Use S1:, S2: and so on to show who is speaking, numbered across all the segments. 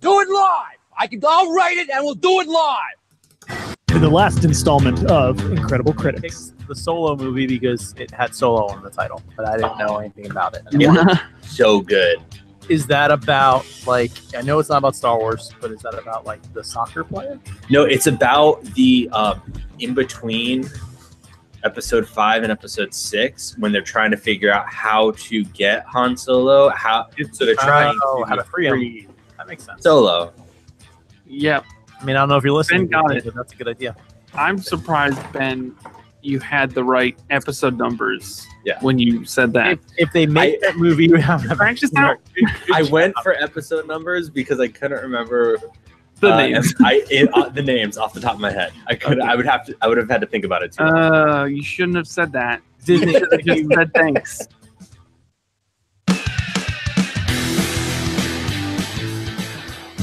S1: Do it live. I'll write it and we'll do it live.
S2: In the last installment of Incredible Critics.
S3: The Solo movie because it had Solo in the title, but I didn't know anything about it.
S4: Yeah. So good.
S3: Is that about, like, I know it's not about Star Wars, but is that about, like, the soccer player?
S4: No, it's about the in between episode 5 and episode 6 when they're trying to figure out how to get Han Solo. So they're trying
S3: how to free him. That makes sense.
S4: Solo.
S5: Yep.
S3: I mean, I don't know if you're listening.
S5: Ben got it.
S3: But that's a good idea.
S5: I'm surprised, Ben, you had the right episode numbers
S4: Yeah.
S5: when you said that.
S3: If they make that movie, you have to
S5: Practice out.
S4: I went for episode numbers because I couldn't remember
S5: The names.
S4: the names off the top of my head. I would have had to think about it too.
S5: You shouldn't have said that.
S3: Disney.
S5: You should have just said thanks.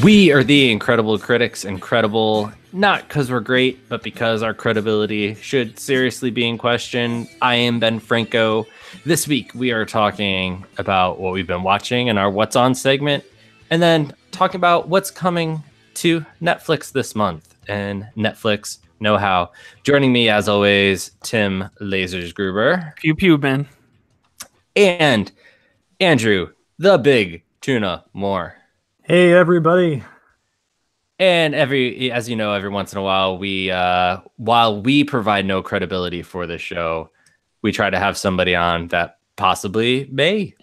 S4: We are the Incredible Critics. Incredible, not because we're great, but because our credibility should seriously be in question. I am Ben Franco. This week, we are talking about what we've been watching in our What's On segment, and then talking about what's coming to Netflix this month and Netflix know-how. Joining me, as always, Tim Lasers-Gruber.
S5: Pew pew, Ben.
S4: And Andrew, the Big Tuna Moore.
S2: Hey, everybody.
S4: And as you know, every once in a while, while we provide no credibility for this show, we try to have somebody on that possibly may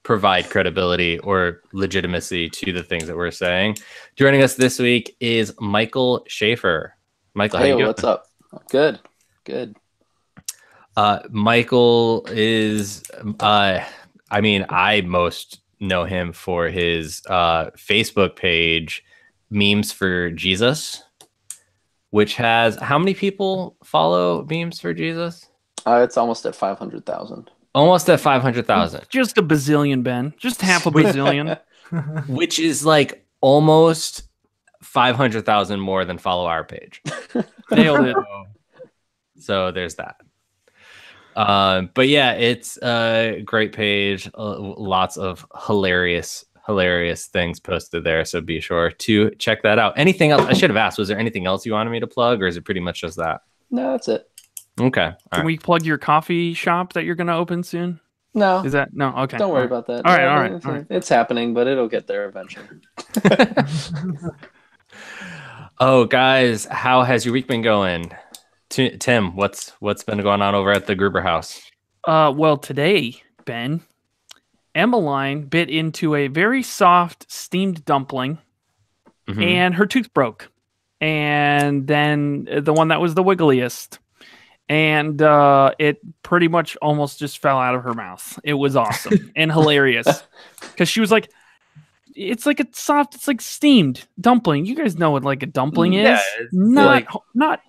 S4: provide credibility or legitimacy to the things that we're saying. Joining us this week is Michael Schaefer. Michael, how you doing?
S6: What's up? Good.
S4: Michael is, I most know him for his Facebook page, Memes for Jesus, which has how many people follow Memes for Jesus?
S6: It's almost at 500,000.
S4: Almost at 500,000.
S5: Just a bazillion, Ben. Just half a bazillion.
S4: Which is like almost 500,000 more than follow our page.
S5: Nailed it.
S4: So there's that. But yeah, it's a great page. Lots of hilarious things posted there. So be sure to check that out. Anything else? I should have asked, was there anything else you wanted me to plug, or is it pretty much just that?
S6: No, that's it.
S4: Okay.
S5: Can we plug your coffee shop that you're going to open soon?
S6: No.
S5: Is that no? Okay.
S6: Don't worry about that.
S5: All
S6: No,
S5: right.
S6: It's happening, but it'll get there eventually.
S4: Oh, guys, how has your week been going? Tim, what's been going on over at the Gruber house?
S5: Well, today, Ben, Emmeline bit into a very soft steamed dumpling, and her tooth broke. And then the one that was the wiggliest. And it pretty much almost just fell out of her mouth. It was awesome and hilarious. Because she was like, it's like steamed dumpling. You guys know what like a dumpling is.
S4: Yeah,
S5: not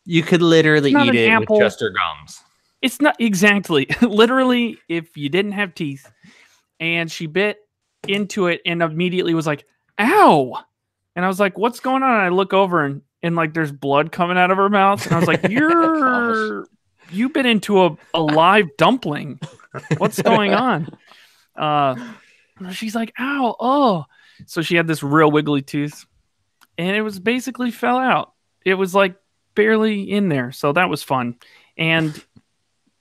S4: you could literally
S5: not
S4: eat
S5: an
S4: it
S5: apple.
S4: with just your gums.
S5: It's not exactly. Literally, if you didn't have teeth, and she bit into it and immediately was like, ow. And I was like, what's going on? And I look over and like there's blood coming out of her mouth. And I was like, you bit into a live dumpling. What's going on? She's like, ow, oh. So she had this real wiggly tooth. And it was basically fell out. It was like barely in there. So that was fun. And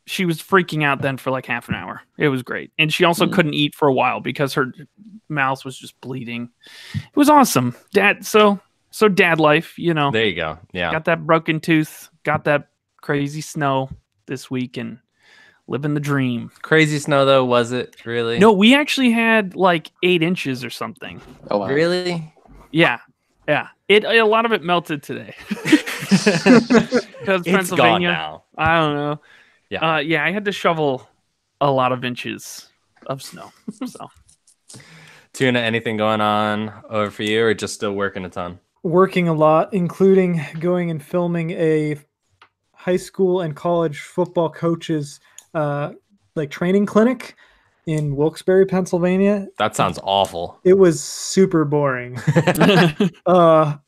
S5: she was freaking out then for like half an hour. It was great. And she also couldn't eat for a while because her mouth was just bleeding. It was awesome. So dad life, you know.
S4: There you go. Yeah.
S5: Got that broken tooth, got that crazy snow this week and living the dream.
S4: Crazy snow though, was it really?
S5: No, we actually had like 8 inches or something.
S6: Oh, wow.
S4: Really?
S5: Yeah. A lot of it melted today. Because
S4: It's gone now.
S5: I don't know.
S4: Yeah.
S5: I had to shovel a lot of inches of snow. So,
S4: Tuna, anything going on over for you, or just still working a ton?
S2: Working a lot, including going and filming a high school and college football coaches training clinic in Wilkes-Barre, Pennsylvania.
S4: That sounds awful.
S2: It was super boring. I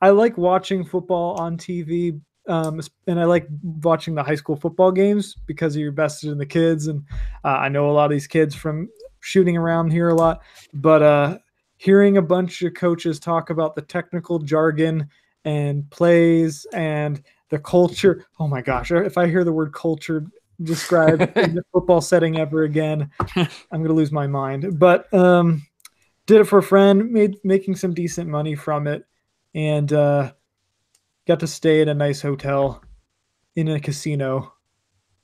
S2: like watching football on TV, and I like watching the high school football games because you're vested in the kids, and I know a lot of these kids from shooting around here a lot. But hearing a bunch of coaches talk about the technical jargon and plays and the culture. Oh my gosh, if I hear the word culture described in the football setting ever again, I'm going to lose my mind. But did it for a friend, making some decent money from it, and got to stay in a nice hotel in a casino.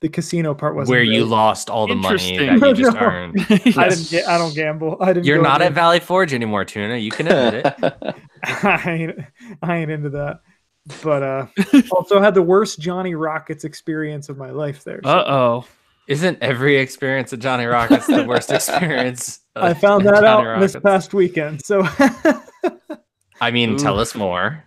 S2: The casino part wasn't
S4: Where you
S2: great.
S4: lost all the money
S5: Interesting.
S4: that you just
S2: No.
S4: earned.
S2: I don't gamble. I didn't.
S4: You're
S2: go
S4: not
S2: there.
S4: at Valley Forge anymore, Tuna. You can admit it.
S2: I ain't into that. But also had the worst Johnny Rockets experience of my life there. So
S5: Uh-oh.
S4: Isn't every experience at Johnny Rockets the worst experience?
S2: I found that out this past weekend. So
S4: I mean, tell us more.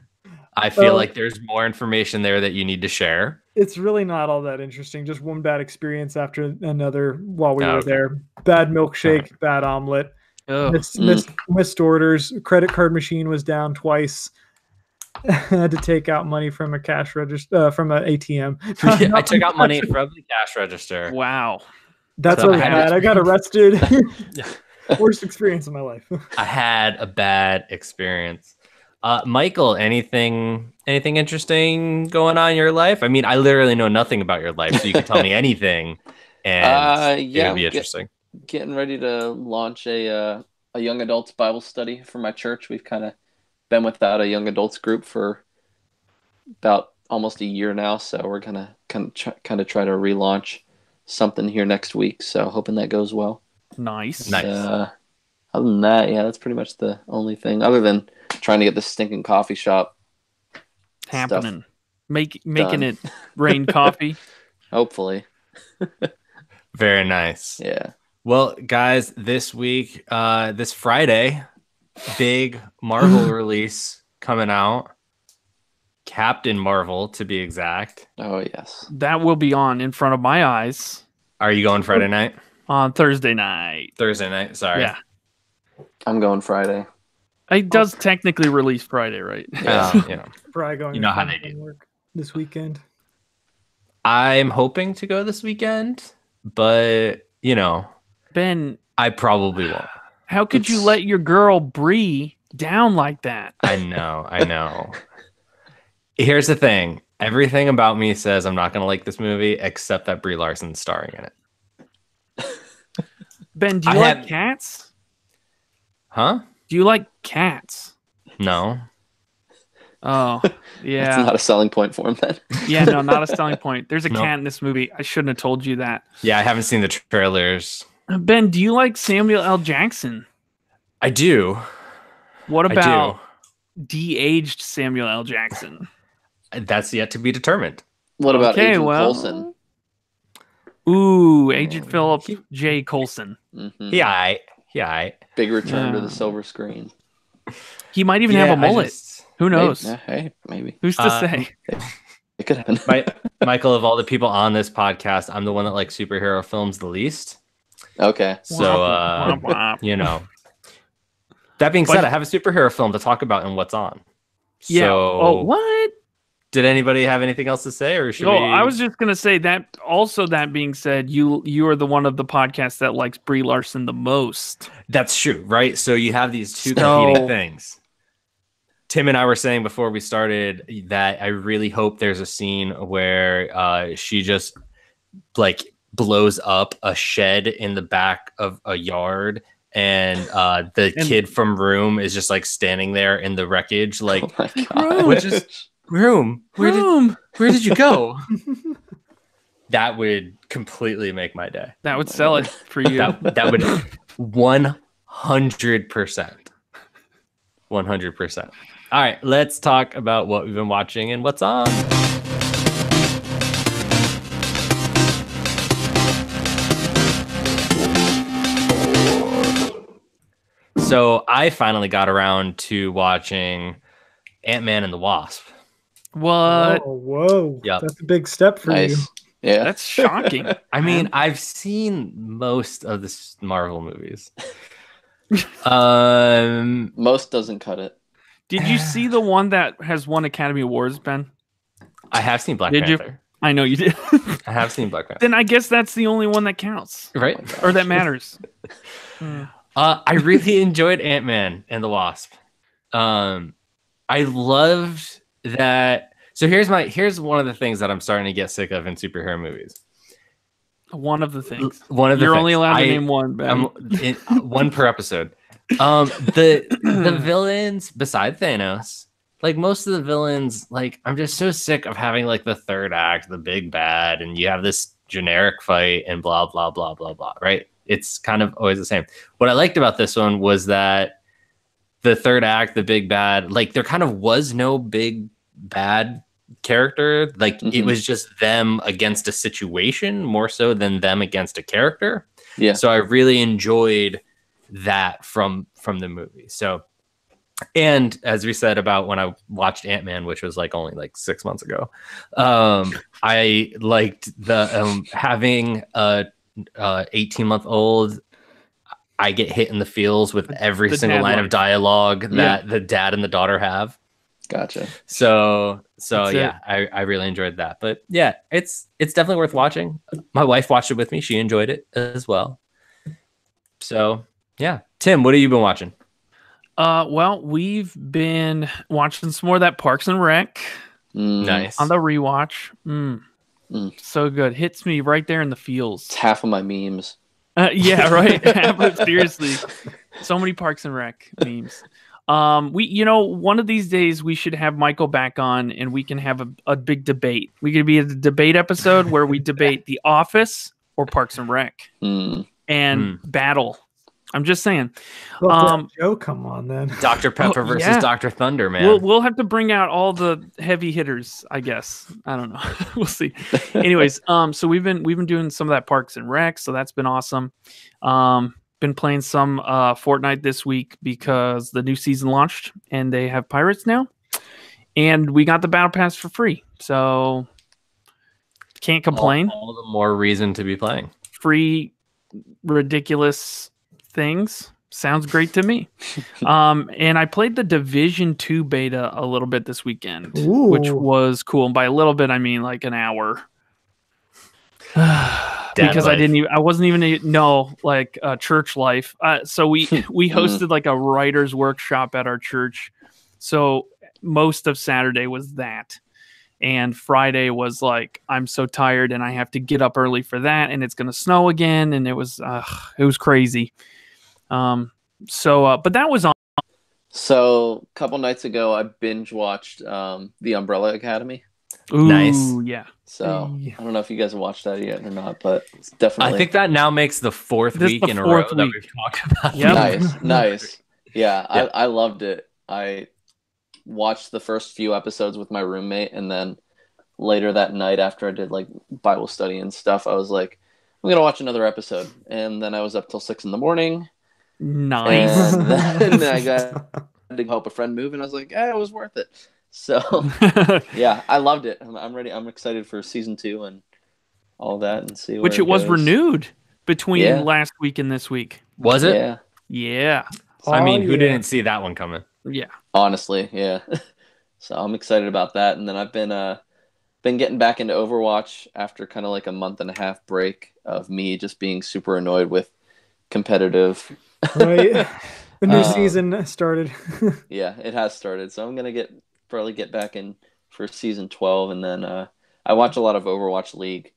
S4: I feel like there's more information there that you need to share.
S2: it's really not all that interesting. Just one bad experience after another while we were
S4: Okay.
S2: there. Bad milkshake, bad omelet,
S5: Oh.
S2: missed orders. Credit card machine was down twice. Had to take out money from a cash register, from an ATM.
S4: I took out money from the cash register.
S5: Wow.
S2: That's
S4: So
S2: what I
S4: I had
S2: had.
S4: to-
S2: I got arrested. Worst experience of my life.
S4: I had a bad experience. Michael, anything interesting going on in your life? I mean, I literally know nothing about your life, so you can tell me anything, and
S6: yeah,
S4: it'll be interesting.
S6: Getting ready to launch a young adults Bible study for my church. We've kind of been without a young adults group for about almost a year now, so we're gonna kind of try to relaunch something here next week. So hoping that goes well.
S5: Nice.
S4: Nice.
S6: Other than that, yeah, that's pretty much the only thing. Other than trying to get this stinking coffee shop
S5: Happening. Making
S6: done.
S5: it rain coffee.
S6: hopefully.
S4: Very nice.
S6: Yeah.
S4: Well, guys, this week, this Friday, big Marvel release coming out. Captain Marvel, to be exact.
S6: Oh yes.
S5: That will be on in front of my eyes
S4: Are you going Friday night?
S5: on Thursday night.
S4: Thursday night? Sorry.
S5: Yeah.
S6: I'm going Friday.
S5: It does technically release Friday, right?
S4: You know,
S2: Probably going
S4: You know
S2: to
S4: how they
S2: from
S4: do.
S2: work this weekend.
S4: I'm hoping to go this weekend, but
S5: Ben,
S4: I probably won't.
S5: how could you let your girl Bree down like that?
S4: I know. Here's the thing. Everything about me says I'm not going to like this movie, except that Brie Larson's starring in it.
S5: Ben, do you
S4: I
S5: like
S4: have-
S5: cats?
S4: Huh?
S5: Do you like cats?
S4: No.
S5: Oh,
S6: That's
S5: yeah.
S6: not a selling point for him then.
S5: Yeah, no, not a selling point. There's a
S4: Nope.
S5: cat in this movie. I shouldn't have told you that.
S4: Yeah, I haven't seen the trailers.
S5: Ben, do you like Samuel L. Jackson?
S4: I do.
S5: What
S4: I
S5: about de-aged Samuel L. Jackson?
S4: do. That's yet to be determined.
S6: What about
S5: Okay,
S6: Agent
S5: well-
S6: Coulson?
S5: Ooh, Agent Philip J. Coulson.
S6: Mhm.
S4: Yeah.
S6: Big return to
S5: Yeah.
S6: the silver screen.
S5: He might even have a mullet. Who knows?
S6: Hey, maybe.
S5: Who's to say?
S6: It could happen.
S4: Michael, of all the people on this podcast, I'm the one that likes superhero films the least.
S6: Okay.
S4: So,
S5: Womp, womp, womp.
S4: That being
S5: But-
S4: said, I have a superhero film to talk about and what's on.
S5: Yeah.
S4: So,
S5: Oh, what?
S4: did anybody have anything else to say, or should
S5: Oh,
S4: we?
S5: I was just gonna say that. Also, that being said, you are the one of the podcasts that likes Brie Larson the most.
S4: That's true, right? So you have these two
S5: So-
S4: competing things. Tim and I were saying before we started that I really hope there's a scene where she just like blows up a shed in the back of a yard, and the
S5: And-
S4: kid from Room is just like standing there in the wreckage, like
S6: Oh my God.
S4: What just- Room, where did you go? That would completely make my day.
S5: That would sell it for you.
S4: That would 100%. 100%. All right, let's talk about what we've been watching and what's on. So I finally got around to watching Ant-Man and the Wasp.
S5: What?
S2: Whoa.
S4: Yep.
S2: That's a big step for you.
S6: Nice. Yeah.
S5: That's shocking.
S4: I mean, I've seen most of the Marvel movies. Um,
S6: Most doesn't cut it.
S5: Did you see the one that has won Academy Awards, Ben?
S4: I have seen Black
S5: Did you?
S4: Panther.
S5: I know you did.
S4: I have seen Black Panther.
S5: Then I guess that's the only one that counts
S4: Right?
S5: or that matters. Hmm.
S4: I really enjoyed Ant-Man and the Wasp. I loved that. So here's one of the things that I'm starting to get sick of in superhero movies.
S5: One of the things.
S4: You're
S5: only allowed to name one, Ben.
S4: One per episode. The villains beside Thanos, like most of the villains, like I'm just so sick of having like the third act, the big bad, and you have this generic fight and blah blah blah blah blah. Right? It's kind of always the same. What I liked about this one was that the third act, the big bad, like there kind of was no big bad character. Like it was just them against a situation more so than them against a character.
S6: Yeah.
S4: So I really enjoyed that from the movie. So, and as we said about when I watched Ant-Man, which was like only like 6 months ago, I liked the having a 18-month-old. I get hit in the feels with every single line of dialogue that the dad and the daughter have.
S6: Gotcha.
S4: So yeah, I really enjoyed that. But yeah, it's definitely worth watching. My wife watched it with me. She enjoyed it as well. So yeah. Tim, what have you been watching?
S5: Well, we've been watching some more of that Parks and Rec.
S4: Nice.
S5: On the rewatch. So good. Hits me right there in the feels.
S6: It's half of my memes.
S5: Yeah, right. But seriously, so many Parks and Rec memes. One of these days we should have Michael back on and we can have a big debate. We could be a debate episode where we debate The Office or Parks and Rec and battle. I'm just saying.
S2: Joe, come on then.
S4: Dr. Pepper versus Dr. Thunder, man.
S5: We'll have to bring out all the heavy hitters, I guess. I don't know. We'll see. Anyways, so we've been doing some of that Parks and Rec, so that's been awesome. Been playing some Fortnite this week because the new season launched and they have pirates now. And we got the battle pass for free. So can't complain.
S4: All the more reason to be playing.
S5: Free, ridiculous things. Sounds great to me. And I played the Division 2 beta a little bit this weekend, which was cool. And by a little bit, I mean like an hour. Because I wasn't even church life. So we hosted like a writer's workshop at our church. So most of Saturday was that. And Friday was like, I'm so tired and I have to get up early for that. And it's going to snow again. And it was crazy. But that was on.
S6: So a couple nights ago, I binge watched The Umbrella Academy.
S5: Ooh,
S4: nice.
S5: Yeah.
S6: So I don't know if you guys have watched that yet or not, but it's definitely.
S4: I think that now makes the fourth week in a row that we've talked about.
S5: Yep.
S6: Nice. Yeah, yeah. I loved it. I watched the first few episodes with my roommate, and then later that night after I did like Bible study and stuff, I was like, I'm gonna watch another episode, and then I was up till 6 a.m.
S5: Nice.
S6: And then I got to help a friend move, and I was like, it was worth it. So yeah, I loved it. I'm ready. I'm excited for season 2 and all that, and see.
S5: Which it was renewed between last week and this week.
S4: Was it?
S6: Yeah.
S5: Yeah.
S4: I mean, who didn't see that one coming?
S5: Yeah.
S6: Honestly, yeah. So I'm excited about that, and then I've been getting back into Overwatch after kind of like a month and a half break of me just being super annoyed with competitive.
S2: Right. The new season started.
S6: Yeah, it has started. So I'm gonna probably get back in for season 12, and then I watch a lot of Overwatch League.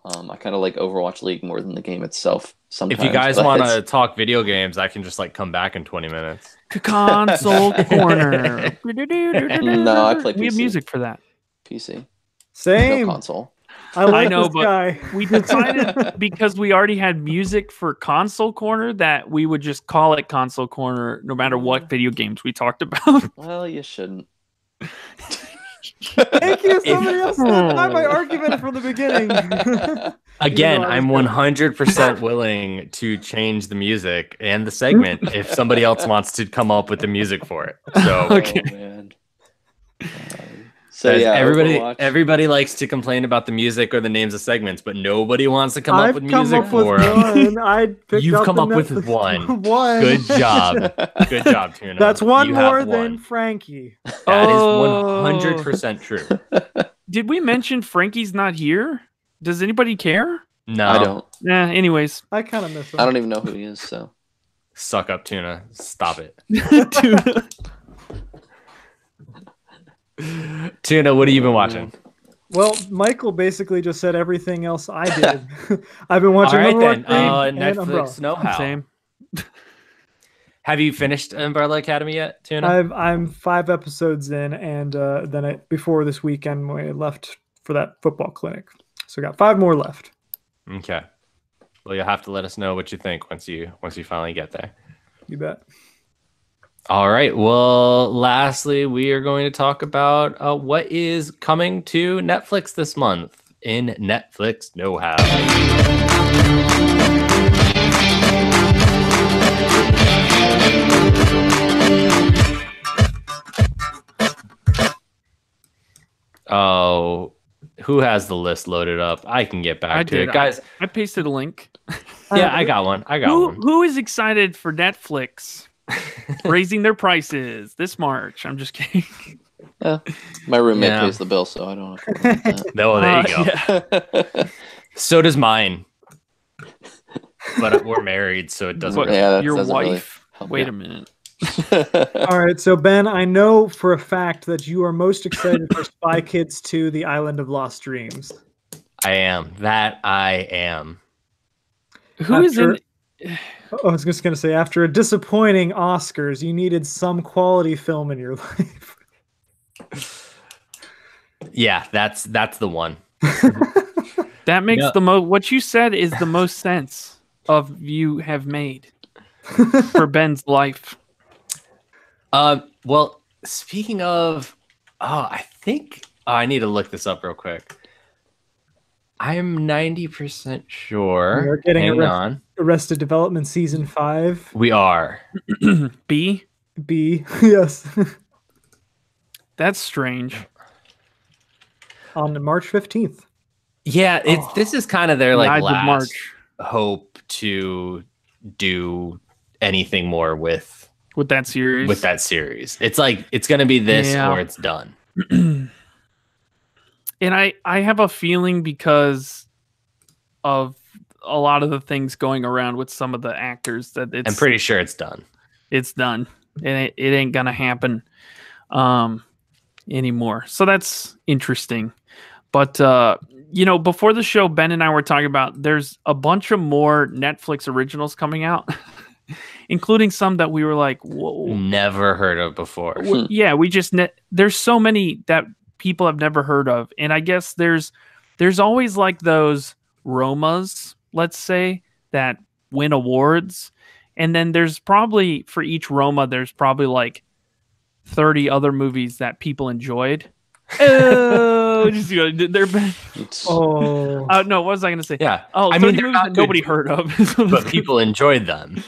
S6: I kind of like Overwatch League more than the game itself sometimes.
S4: If you guys want to talk video games, I can just like come back in 20 minutes.
S5: Console corner.
S6: No, I play PC.
S5: We have music for that.
S6: PC.
S2: Same.
S6: No console.
S2: I know,
S5: but
S2: guy.
S5: We decided because we already had music for Console Corner that we would just call it Console Corner no matter what video games we talked about.
S6: Well, you shouldn't.
S2: Thank you. Somebody else said my argument from the beginning.
S4: Again, I'm 100% willing to change the music and the segment if somebody else wants to come up with the music for it. So,
S5: okay.
S6: Oh, man. So yeah,
S4: everybody likes to complain about the music or the names of segments, but nobody wants to come up with music for
S2: them.
S4: You've come up with one. Good job. Good job, Tuna.
S2: That's one more than Frankie.
S4: That is 100% true.
S5: Did we mention Frankie's not here? Does anybody care?
S4: No.
S6: I don't.
S5: Anyways.
S2: I kind of miss him.
S6: I don't even know who he is, so.
S4: Suck up, Tuna. Stop it.
S5: Tuna.
S4: Tuna, what have you been watching?
S2: Well, Michael basically just said everything else I did. I've been watching
S4: All right,
S2: Umbrella
S4: then.
S2: Academy and Umbrella.
S4: Netflix know-how.
S5: Same.
S4: Have you finished Umbrella Academy yet, Tuna?
S2: I'm 5 episodes in, and then before this weekend, we left for that football clinic. So got 5 more left.
S4: Okay. Well, you'll have to let us know what you think once you finally get there.
S2: You bet.
S4: All right. Well, lastly, we are going to talk about what is coming to Netflix this month in Netflix Know-How. Oh, who has the list loaded up? I can get back to it, guys.
S5: I pasted a link.
S4: Yeah, I got one. one.
S5: Who is excited for Netflix raising their prices this March? I'm just kidding.
S6: My roommate
S4: Yeah.
S6: pays the bill, so I don't have to worry about
S4: No, there you go.
S5: Yeah.
S4: So does mine. But we're married, so it doesn't.
S5: But
S4: Really...
S6: Yeah, that
S5: your
S6: doesn't really
S5: wife.
S6: help
S5: Wait
S6: you.
S5: a minute.
S6: that.
S2: All right, so Ben, I know for a fact that you are most excited for Spy Kids 2: The Island of Lost Dreams.
S4: I am. That I am.
S5: Who is in?
S2: I was just going to say, after a disappointing Oscars, you needed some quality film in your life.
S4: Yeah, that's the one.
S5: That makes
S4: No.
S5: the most. What you said is the most sense of you have made for Ben's life.
S4: Well, speaking of, I think I need to look this up real quick. I'm 90% sure.
S2: We are getting
S4: Hang on.
S2: Arrested Development Season 5.
S4: We are.
S5: B.
S2: B. Yes.
S5: That's strange.
S2: On March 15th.
S4: Yeah, this is kind of their like
S5: Night of
S4: last
S5: March
S4: hope to do anything more with
S5: with that series.
S4: It's like it's gonna be this
S5: Yeah.
S4: or it's done.
S5: And I have a feeling because of a lot of the things going around with some of the actors that
S4: I'm pretty sure it's done.
S5: it's done. And it ain't gonna happen anymore. So that's interesting. But before the show, Ben and I were talking about there's a bunch of more Netflix originals coming out, including some that we were like, whoa.
S4: Never heard of before.
S5: Yeah, we just there's so many that people have never heard of, and I guess there's always like those Romas, let's say, that win awards, and then there's probably for each Roma there's probably like 30 other movies that people enjoyed. Oh, just they're
S2: Oh.
S5: no, what was I going to say?
S4: Yeah.
S5: Oh,
S4: I
S5: 30
S4: mean, they're
S5: movies
S4: not
S5: that
S4: good,
S5: nobody heard of, is what
S4: but
S5: it's-
S4: people enjoyed them.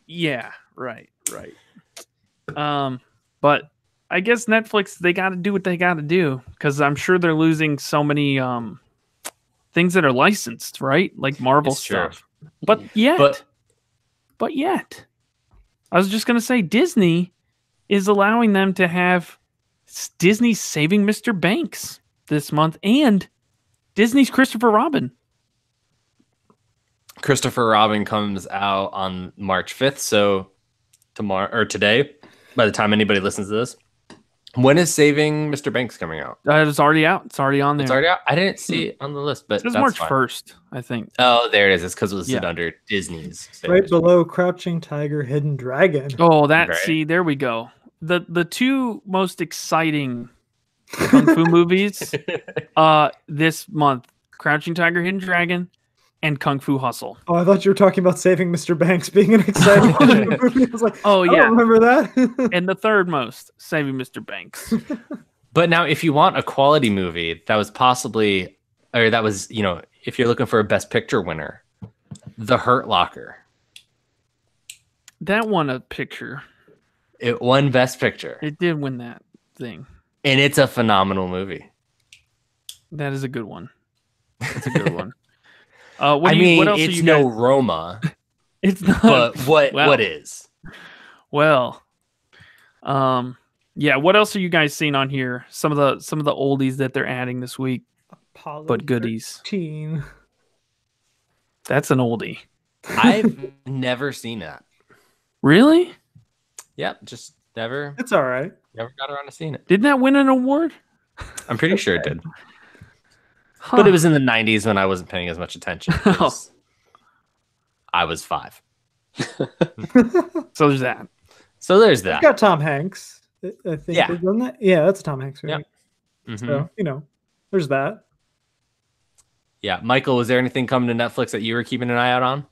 S5: Yeah, right. But I guess Netflix, they got to do what they got to do because I'm sure they're losing so many things that are licensed, right? Like Marvel
S4: It's true.
S5: stuff. But yet, I was just gonna say Disney is allowing them to have Disney's Saving Mr. Banks this month and Disney's Christopher Robin.
S4: Christopher Robin comes out on March 5th, so tomorrow or today, by the time anybody listens to this. When is Saving Mr. Banks coming out?
S5: It's already out. It's already on there.
S4: It's already out. I didn't see it on the list, but
S5: It was
S4: that's
S5: March
S4: fine.
S5: 1st, I think.
S4: Oh, there it is. It's because it was
S5: Yeah.
S4: under Disney's. Saving
S2: Right
S4: Mr.
S2: below Crouching Tiger, Hidden Dragon.
S5: Oh, that
S4: Right.
S5: see, there we go. The two most exciting kung fu movies this month: Crouching Tiger, Hidden Dragon, and Kung Fu Hustle.
S2: Oh, I thought you were talking about Saving Mr. Banks being an exciting movie. I was like,
S5: Oh
S2: I
S5: yeah,
S2: don't remember that.
S5: and the third most, Saving Mr. Banks.
S4: But now, if you want a quality movie that was possibly, or that was, if you're looking for a Best Picture winner, The Hurt Locker.
S5: That won a picture.
S4: It won Best Picture,
S5: It did win that thing.
S4: and it's a phenomenal movie.
S5: That is a good one. That's a good one. What
S4: I
S5: do you-
S4: mean,
S5: what else are
S4: it's
S5: you
S4: no
S5: guys-
S4: Roma,
S5: It's not.
S4: but what
S5: Wow.
S4: what is?
S5: Well, yeah. What else are you guys seeing on here? Some of the oldies that they're adding this week,
S2: Apollo
S5: but goodies.
S2: 13.
S5: That's an oldie.
S4: I've never seen that.
S5: Really?
S4: Yep, just never
S2: It's all right.
S4: got around to seeing it.
S5: Didn't that win an award?
S4: I'm pretty sure it did.
S5: Huh.
S4: But it was in the 90s when I wasn't paying as much attention. 'cause I was 5.
S5: So there's that.
S4: So there's
S2: It's
S4: that.
S2: got Tom Hanks. I think.
S4: Yeah.
S2: Isn't that? Yeah, that's Tom Hanks. Right?
S4: Mhm.
S2: So there's that.
S4: Yeah, Michael, was there anything coming to Netflix that you were keeping an eye out on?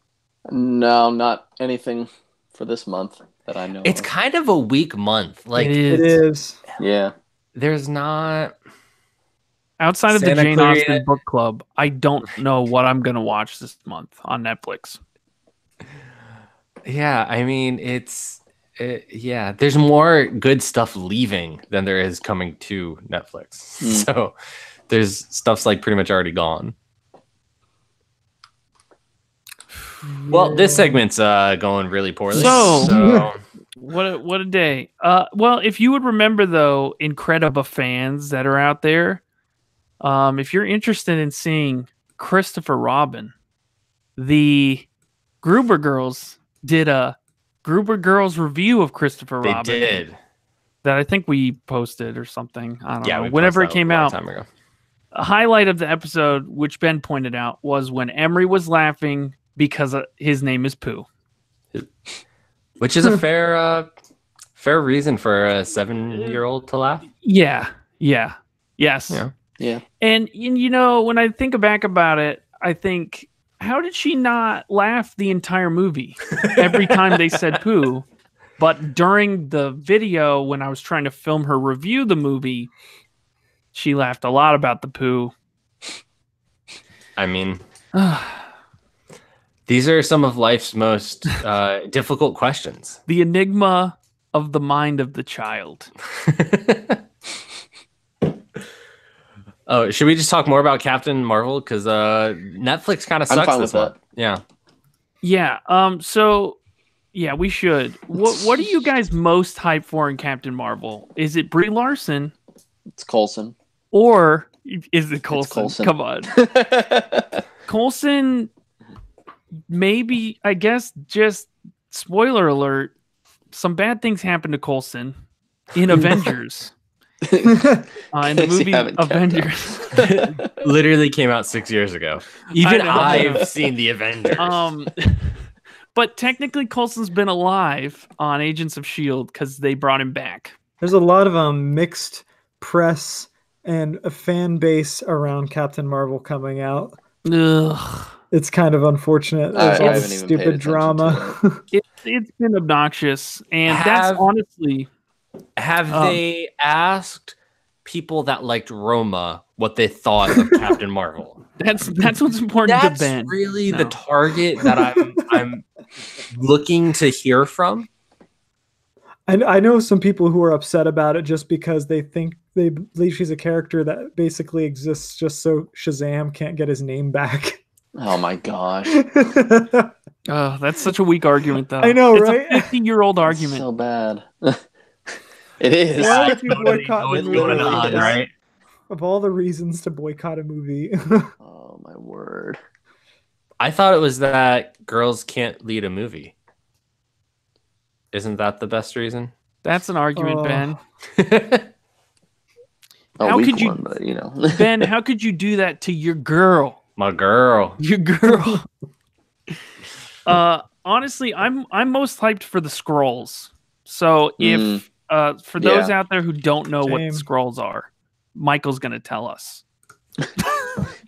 S6: No, not anything for this month that I know.
S4: It's
S6: of.
S4: kind of a weak month. Like,
S2: It is.
S6: Yeah.
S4: there's not.
S5: Outside of
S4: Santa
S5: the Jane
S4: Clarita-
S5: Austen book club, I don't know what I'm gonna watch this month on Netflix.
S4: Yeah, I mean, yeah, there's more good stuff leaving than there is coming to Netflix. So there's stuff's like pretty much already gone. Well, this segment's going really poorly.
S5: So- What a day. Well, if you would remember though, Incredible fans that are out there, if you're interested in seeing Christopher Robin, the Gruber Girls did a Gruber Girls review of Christopher
S4: they
S5: Robin
S4: did.
S5: that I think we posted or something. I don't
S4: Yeah,
S5: know.
S4: we
S5: Whenever it
S4: posted that
S5: came
S4: a long
S5: out,
S4: time ago.
S5: a highlight of the episode, which Ben pointed out, was when Emery was laughing because his name is Pooh.
S4: Which is a fair reason for a 7-year-old to laugh.
S5: Yeah. Yes.
S4: Yeah.
S6: Yeah.
S5: And when I think back about it, I think, how did she not laugh the entire movie every time they said poo? But during the video, when I was trying to film her review the movie, she laughed a lot about the poo.
S4: I mean, these are some of life's most difficult questions.
S5: The enigma of the mind of the child.
S4: Oh, should we just talk more about Captain Marvel? Because Netflix kind of
S6: I'm
S4: sucks
S6: fine
S4: this
S6: with
S4: month. Yeah.
S5: Yeah. So, yeah, we should. What are you guys most hyped for in Captain Marvel? Is it Brie Larson
S6: It's Coulson.
S5: or is it Coulson?
S6: Coulson.
S5: Come on. Coulson, maybe, I guess, just spoiler alert, some bad things happened to Coulson in Avengers. In the
S6: Guess you
S5: movie
S6: haven't kept up.
S5: Avengers.
S4: Literally came out 6 years ago. Even
S5: know.
S4: I've seen the Avengers.
S5: But technically Coulson's been alive on Agents of S.H.I.E.L.D. because they brought him back.
S2: There's a lot of mixed press and a fan base around Captain Marvel coming out.
S5: Ugh.
S2: It's kind of unfortunate.
S6: I
S2: There's all
S6: haven't
S2: this
S6: even paid
S2: stupid
S6: attention
S2: drama.
S5: It's been obnoxious. And that's honestly...
S4: Have they asked people that liked Roma what they thought of Captain Marvel?
S5: That's what's important
S4: That's
S5: to Ben.
S4: really
S5: No.
S4: the target that I'm looking to hear from.
S2: I know some people who are upset about it just because they believe she's a character that basically exists just so Shazam can't get his name back.
S6: Oh my gosh.
S5: That's such a weak argument, though.
S2: I know,
S5: it's
S2: right?
S5: a 50-year-old argument.
S6: So bad. It is.
S2: Why would you boycott
S6: It
S2: the
S6: literally
S2: movie?
S6: is.
S4: right?
S2: Of all the reasons to boycott a movie.
S6: Oh my word.
S4: I thought it was that girls can't lead a movie. Isn't that the best reason?
S5: That's an argument,
S2: Oh.
S5: Ben.
S6: A
S5: How
S6: weak
S5: could you-
S6: one, but you know.
S5: Ben, how could you do that to your girl?
S4: My girl.
S5: Your girl. Honestly, I'm most hyped for the scrolls. So if for those out there who don't know what the
S2: Same.
S5: scrolls are, Michael's gonna tell us.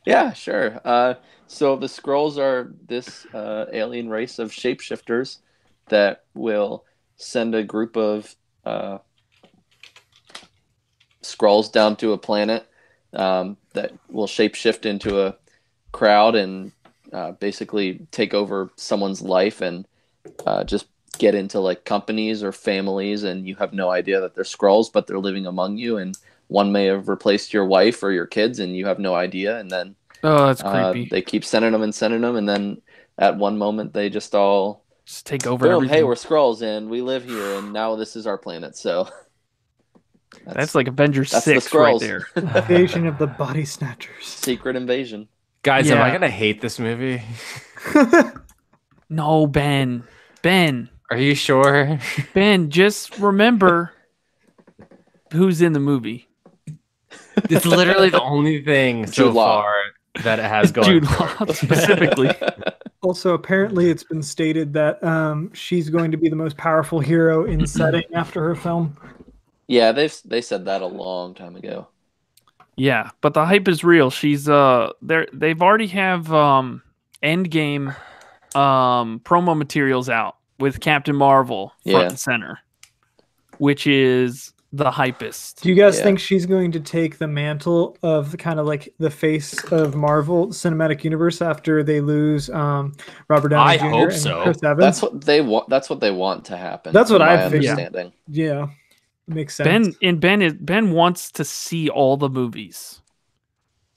S6: Yeah, sure. So the Skrulls are this alien race of shapeshifters that will send a group of Skrulls down to a planet that will shapeshift into a crowd and basically take over someone's life and just get into like companies or families, and you have no idea that they're Skrulls, but they're living among you, and one may have replaced your wife or your kids, and you have no idea, and then
S5: Oh, that's creepy.
S6: they keep sending them, and then at one moment they just all
S5: Just take over
S6: boom,
S5: everything.
S6: hey, we're Skrulls and we live here, and now this is our planet. So
S5: That's like Avengers
S6: that's the
S5: 6 right
S6: Skrulls.
S5: there.
S2: Invasion of the Body Snatchers.
S6: Secret invasion.
S4: Guys, am I
S5: Yeah.
S4: gonna hate this movie?
S5: No, Ben. Ben.
S4: Are you sure?
S5: Ben, just remember who's in the movie.
S4: It's literally the only thing so
S6: Jude Law.
S4: far that it has going.
S5: Jude
S4: for
S5: Law
S4: it.
S5: specifically.
S2: Also, apparently, it's been stated that she's going to be the most powerful hero in setting after her film.
S6: Yeah, they said that a long time ago.
S5: Yeah, but the hype is real. She's they've already have Endgame promo materials out with Captain Marvel front
S6: Yeah.
S5: and center, which is the hypest.
S2: Do you guys
S6: Yeah.
S2: think she's going to take the mantle of kind of like the face of Marvel Cinematic Universe after they lose Robert Downey
S4: I
S2: Jr.
S4: hope
S2: and
S4: so.
S2: Chris Evans?
S6: That's what they want. That's what they want to happen.
S2: That's what
S6: from my
S2: I figured.
S6: understanding.
S2: Yeah, makes sense.
S5: Ben wants to see all the movies,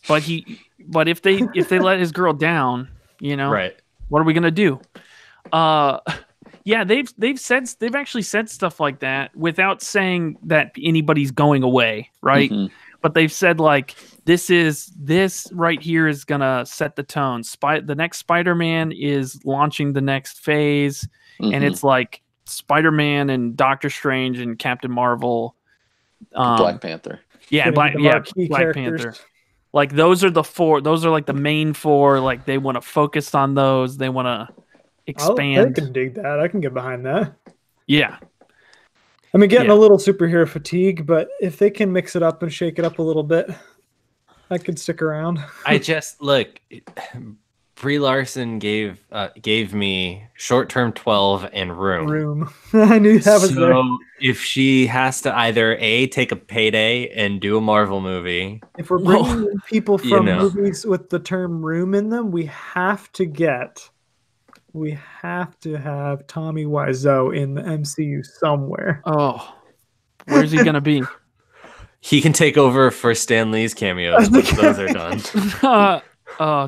S5: but if they let his girl down,
S4: Right.
S5: what are we gonna do? Yeah, they've actually said stuff like that without saying that anybody's going away, right?
S6: Mhm.
S5: But they've said like this right here is gonna set the tone. The next Spider-Man is launching the next phase, and
S6: Mhm.
S5: it's like Spider-Man and Doctor Strange and Captain Marvel.
S6: Black Panther.
S5: Yeah,
S2: Getting the marquee
S5: Black
S2: characters.
S5: Panther. Like those are the four. Those are like the main four. Like they want to focus on those. They want to
S2: I
S5: expand.
S2: can dig that. I can get behind that.
S5: Yeah,
S2: I mean, getting
S5: Yeah.
S2: a little superhero fatigue, but if they can mix it up and shake it up a little bit, I could stick around.
S4: I just look. Brie Larson gave me short-term 12 and room.
S2: I knew that was there.
S4: So if she has to either take a payday and do a Marvel movie,
S2: If we're bringing in people
S4: You
S2: from
S4: know.
S2: movies with the term room in them, we have to have Tommy Wiseau in the MCU somewhere.
S5: Oh, where's he gonna be?
S4: he can take over for Stan Lee's cameos once those are done.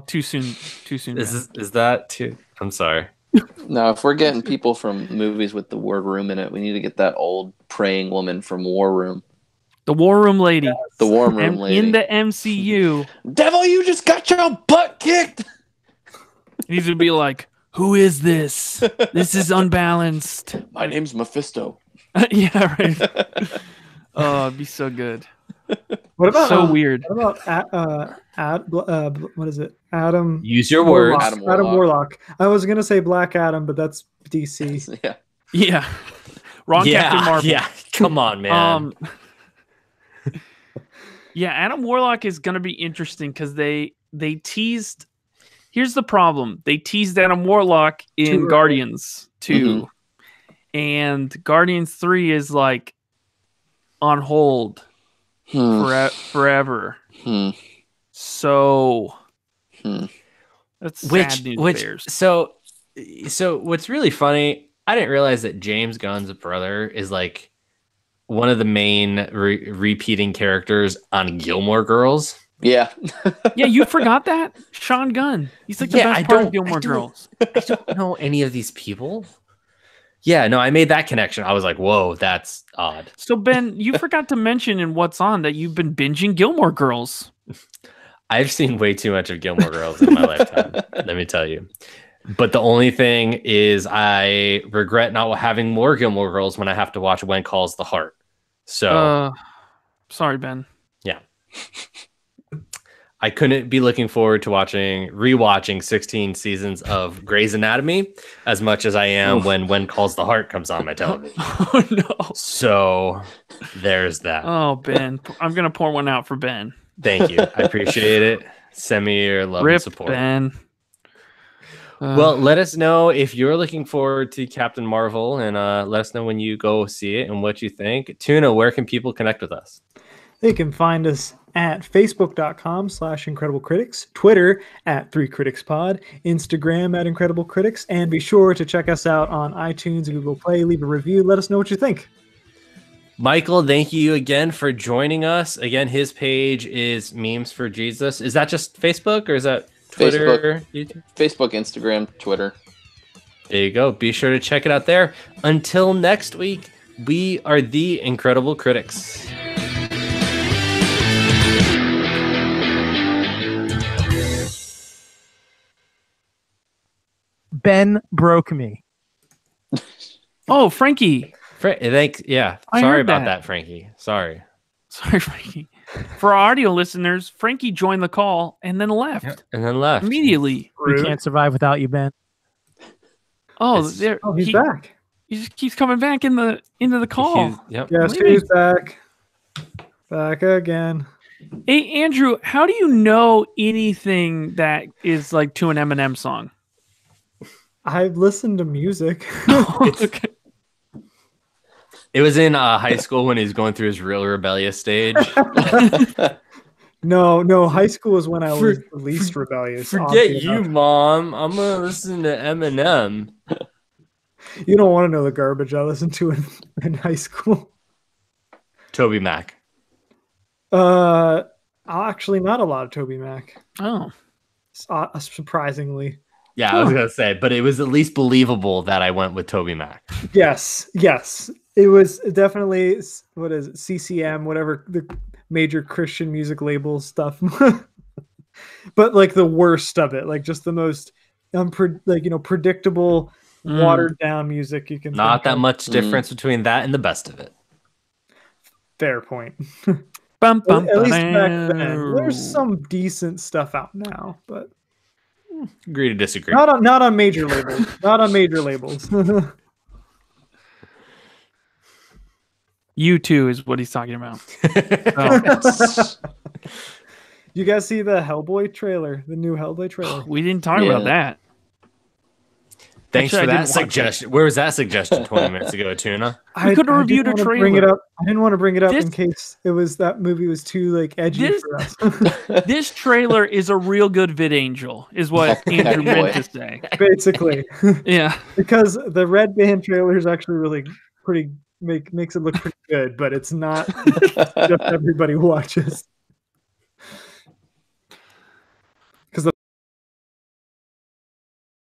S5: Too soon. Too soon. man.
S4: Is that too? I'm sorry.
S6: No, if we're getting people from movies with the word room in it, we need to get that old praying woman from War Room.
S5: The War Room lady.
S6: The War Room
S5: And
S6: lady.
S5: in the MCU,
S6: Devil, you just got your butt kicked.
S5: he's gonna be like, "Who is this? This is unbalanced."
S6: My name's Mephisto.
S5: Yeah, right. Oh, it'd be so good.
S2: What about
S5: So weird.
S2: What about what is it? Adam
S4: Use your
S2: Warlock.
S4: words.
S6: Adam
S2: Adam
S6: Warlock.
S2: Warlock. I was gonna say Black Adam, but that's DC.
S6: Yeah.
S5: Yeah. Wrong Captain Marvel.
S4: Yeah. Come on, man.
S5: Yeah, Adam Warlock is going to be interesting because they teased. Here's the problem: they teased Adam Warlock
S2: Too
S5: in
S2: early.
S5: Guardians 2, and Guardians 3 is like on hold forever.
S6: Hmm.
S5: So
S6: Hmm.
S5: that's sad news bears.
S4: So what's really funny, I didn't realize that James Gunn's brother is like one of the main repeating characters on Gilmore Girls.
S6: Yeah.
S5: Yeah, you forgot that? Sean Gunn. He's like the
S4: Yeah,
S5: best part of Gilmore Girls.
S4: I don't know any of these people. Yeah, no, I made that connection. I was like, whoa, that's odd.
S5: So Ben, you forgot to mention in What's On that you've been binging Gilmore Girls.
S4: I've seen way too much of Gilmore Girls in my lifetime, let me tell you. But the only thing is I regret not having more Gilmore Girls when I have to watch When Calls the Heart. So
S5: Sorry, Ben.
S4: yeah. I couldn't be looking forward to rewatching 16 seasons of Grey's Anatomy as much as I am when Calls the Heart comes on my television.
S5: Oh no.
S4: So there's that.
S5: Oh Ben, I'm gonna pour one out for Ben.
S4: Thank you. I appreciate it. Send me your love and
S5: Rip
S4: support.
S5: Ben.
S4: Well, let us know if you're looking forward to Captain Marvel, and let us know when you go see it and what you think. Tuna, where can people connect with us?
S2: They can find us at facebook.com/incrediblecritics, Twitter at 3CriticsPod, Instagram at Incredible Critics, and be sure to check us out on iTunes and Google Play. Leave a review. Let us know what you think.
S4: Michael, thank you again for joining us. Again, his page is Memes for Jesus. Is that just Facebook or is that Twitter? YouTube?
S6: Facebook, Instagram, Twitter.
S4: There you go. Be sure to check it out there. Until next week, we are the Incredible Critics.
S3: Ben broke me.
S5: Oh, Frankie.
S4: Yeah.
S5: I
S4: Sorry
S5: heard
S4: about
S5: that.
S4: that, Frankie. Sorry.
S5: Sorry, Frankie. For our audio listeners, Frankie joined the call and then left
S4: And then left.
S5: immediately.
S3: We can't survive without you, Ben.
S5: Oh,
S4: It's-
S5: there.
S2: Oh, he's
S5: he,
S2: back.
S5: he just keeps coming back into the call.
S4: Yep.
S2: Yes,
S5: Leaving.
S2: he's back. Back again.
S5: Hey, Andrew, how do you know anything that is like to an Eminem song?
S2: I've listened to music.
S5: Okay.
S4: It was in high school when he was going through his real rebellious stage.
S2: No, high school was when I was the least rebellious.
S4: Forget
S2: oddly
S4: you,
S2: enough.
S4: Mom. I'm gonna listen to Eminem.
S2: You don't want to know the garbage I listened to in high school.
S4: Toby Mac.
S2: Actually, not a lot of Toby Mac.
S5: Oh,
S2: Surprisingly.
S4: Yeah, I was gonna say, but it was at least believable that I went with Toby Mac.
S2: Yes. It was definitely, what is it, CCM, whatever the major Christian music label stuff. But like the worst of it, like just the most predictable, watered down music you can
S4: Not
S2: think
S4: that
S2: of.
S4: much difference between that and the best of it.
S2: Fair point.
S5: bum, bum,
S2: At least back
S5: ba-dam.
S2: then. There's some decent stuff out now, but
S4: Agree to disagree.
S2: not on major labels. Not on major labels.
S5: U2 is what he's talking about.
S2: You guys see the Hellboy trailer? The new Hellboy trailer?
S5: We didn't talk
S6: Yeah.
S5: about that.
S4: Thanks
S5: Actually,
S4: for
S5: I
S4: that
S5: didn't watch it.
S4: suggestion. Where was that suggestion 20 minutes ago, Tuna?
S2: I
S5: could've
S2: I
S5: reviewed
S2: didn't
S5: a
S2: wanna Bring it
S5: trailer.
S2: up. I didn't want to bring it up
S5: This-
S2: in case that movie was too like edgy
S5: This-
S2: for us.
S5: This trailer is a real good vid angel, is what Andrew
S6: Boy.
S5: meant to say.
S2: Basically,
S5: Yeah.
S2: because the Red Band trailer is actually really pretty makes it look pretty good, but it's not just everybody watches.